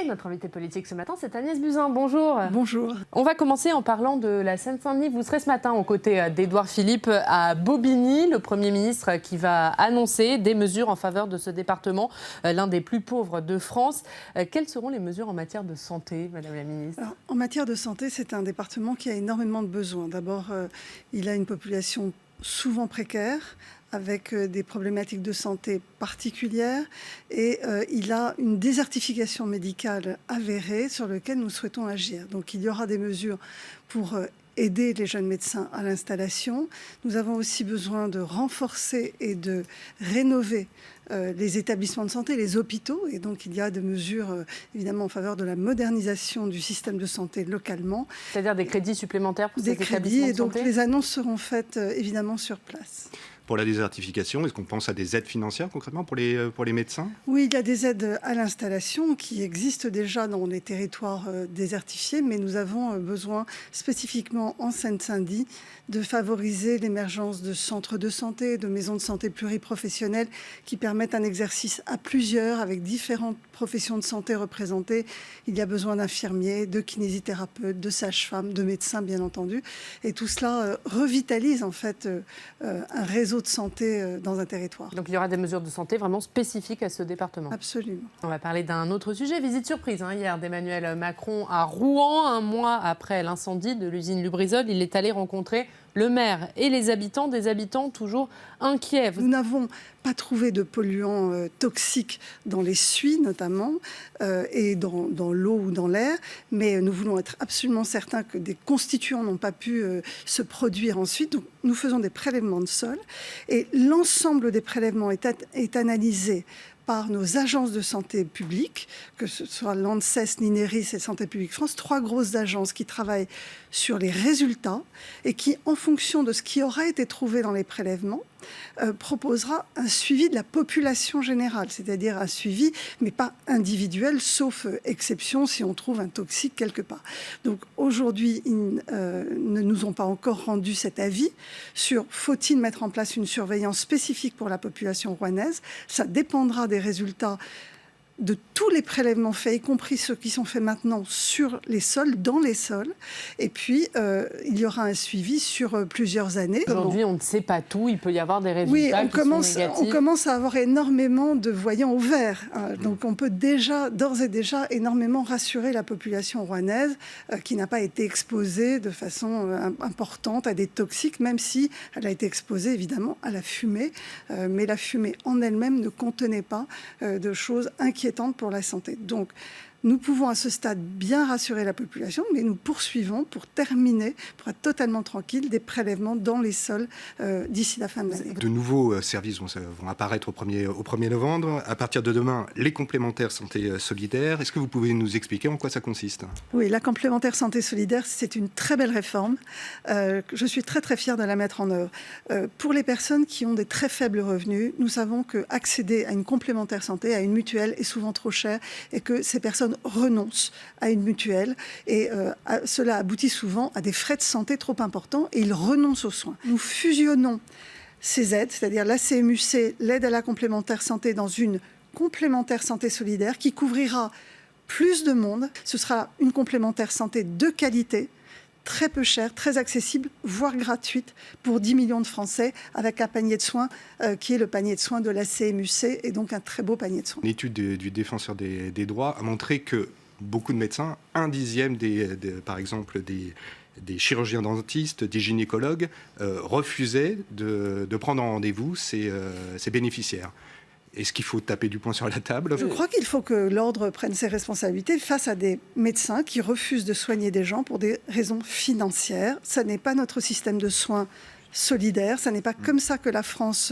Notre invité politique ce matin, c'est Agnès Buzyn. Bonjour. Bonjour. On va commencer en parlant de la Seine-Saint-Denis. Vous serez ce matin aux côtés d'Édouard Philippe à Bobigny, le Premier ministre qui va annoncer des mesures en faveur de ce département, l'un des plus pauvres de France. Quelles seront les mesures en matière de santé, Madame la Ministre? Alors, en matière de santé, c'est un département qui a énormément de besoins. D'abord, il a une population souvent précaire, avec des problématiques de santé particulières, et il a une désertification médicale avérée sur laquelle nous souhaitons agir. Donc il y aura des mesures pour aider les jeunes médecins à l'installation. Nous avons aussi besoin de renforcer et de rénover les établissements de santé, les hôpitaux, et donc il y a des mesures évidemment en faveur de la modernisation du système de santé localement. C'est-à-dire des crédits supplémentaires pour ces établissements de santé? Des crédits, et donc les annonces seront faites évidemment sur place. Pour la désertification, est-ce qu'on pense à des aides financières concrètement pour les médecins? Oui, il y a des aides à l'installation qui existent déjà dans les territoires désertifiés, mais nous avons besoin spécifiquement en Seine-Saint-Denis de favoriser l'émergence de centres de santé, de maisons de santé pluriprofessionnelles qui permettent un exercice à plusieurs avec différentes professions de santé représentées. Il y a besoin d'infirmiers, de kinésithérapeutes, de sages-femmes, de médecins bien entendu, et tout cela revitalise en fait un réseau de santé dans un territoire. Donc il y aura des mesures de santé vraiment spécifiques à ce département. Absolument. On va parler d'un autre sujet, visite surprise hier d'Emmanuel Macron à Rouen. Un mois après l'incendie de l'usine Lubrizol, il est allé rencontrer le maire et les habitants, des habitants toujours inquiets. Nous n'avons pas trouvé de polluants toxiques dans les suies notamment et dans l'eau ou dans l'air, mais nous voulons être absolument certains que des constituants n'ont pas pu se produire ensuite. Donc, nous faisons des prélèvements de sol et l'ensemble des prélèvements est analysé par nos agences de santé publique, que ce soit l'ANSES, l'INERIS et Santé publique France, 3 grosses agences qui travaillent sur les résultats et qui, en fonction de ce qui aura été trouvé dans les prélèvements, proposera un suivi de la population générale, c'est-à-dire un suivi, mais pas individuel, sauf exception si on trouve un toxique quelque part. Donc aujourd'hui, ils ne nous ont pas encore rendu cet avis sur faut-il mettre en place une surveillance spécifique pour la population rouennaise. Ça dépendra des résultats de tous les prélèvements faits, y compris ceux qui sont faits maintenant sur les sols, dans les sols. Et puis, il y aura un suivi sur plusieurs années. Aujourd'hui, on ne sait pas tout. Il peut y avoir des résultats qui sont négatifs. On commence à avoir énormément de voyants au vert. Donc, on peut déjà, d'ores et déjà, énormément rassurer la population rouennaise qui n'a pas été exposée de façon importante à des toxiques, même si elle a été exposée, évidemment, à la fumée. Mais la fumée en elle-même ne contenait pas de choses inquiétantes pour la santé. Donc, nous pouvons à ce stade bien rassurer la population, mais nous poursuivons pour terminer, pour être totalement tranquille, des prélèvements dans les sols d'ici la fin de l'année. De nouveaux services vont apparaître au 1er novembre. À partir de demain, les complémentaires santé solidaire. Est-ce que vous pouvez nous expliquer en quoi ça consiste? Oui, la complémentaire santé solidaire, c'est une très belle réforme. Je suis très très fière de la mettre en œuvre. Pour les personnes qui ont des très faibles revenus, nous savons qu'accéder à une complémentaire santé, à une mutuelle, est souvent trop cher et que ces personnes renoncent à une mutuelle et cela aboutit souvent à des frais de santé trop importants et ils renoncent aux soins. Nous fusionnons ces aides, c'est-à-dire la CMU-C, l'aide à la complémentaire santé, dans une complémentaire santé solidaire qui couvrira plus de monde. Ce sera une complémentaire santé de qualité, très peu chère, très accessible, voire gratuite pour 10 millions de Français, avec un panier de soins qui est le panier de soins de la CMU-C, et donc un très beau panier de soins. Une étude du défenseur des droits a montré que beaucoup de médecins, 1/10 par exemple des chirurgiens dentistes, des gynécologues, refusaient de prendre en rendez-vous ces bénéficiaires. Est-ce qu'il faut taper du poing sur la table? Je crois qu'il faut que l'ordre prenne ses responsabilités face à des médecins qui refusent de soigner des gens pour des raisons financières. Ce n'est pas notre système de soins solidaire. Ce n'est pas comme ça que la France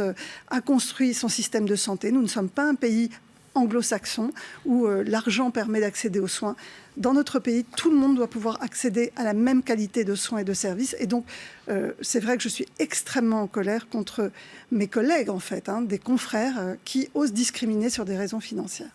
a construit son système de santé. Nous ne sommes pas un pays anglo-saxon où l'argent permet d'accéder aux soins. Dans notre pays, tout le monde doit pouvoir accéder à la même qualité de soins et de services. Et donc, c'est vrai que je suis extrêmement en colère contre mes collègues, en fait, des confrères qui osent discriminer sur des raisons financières.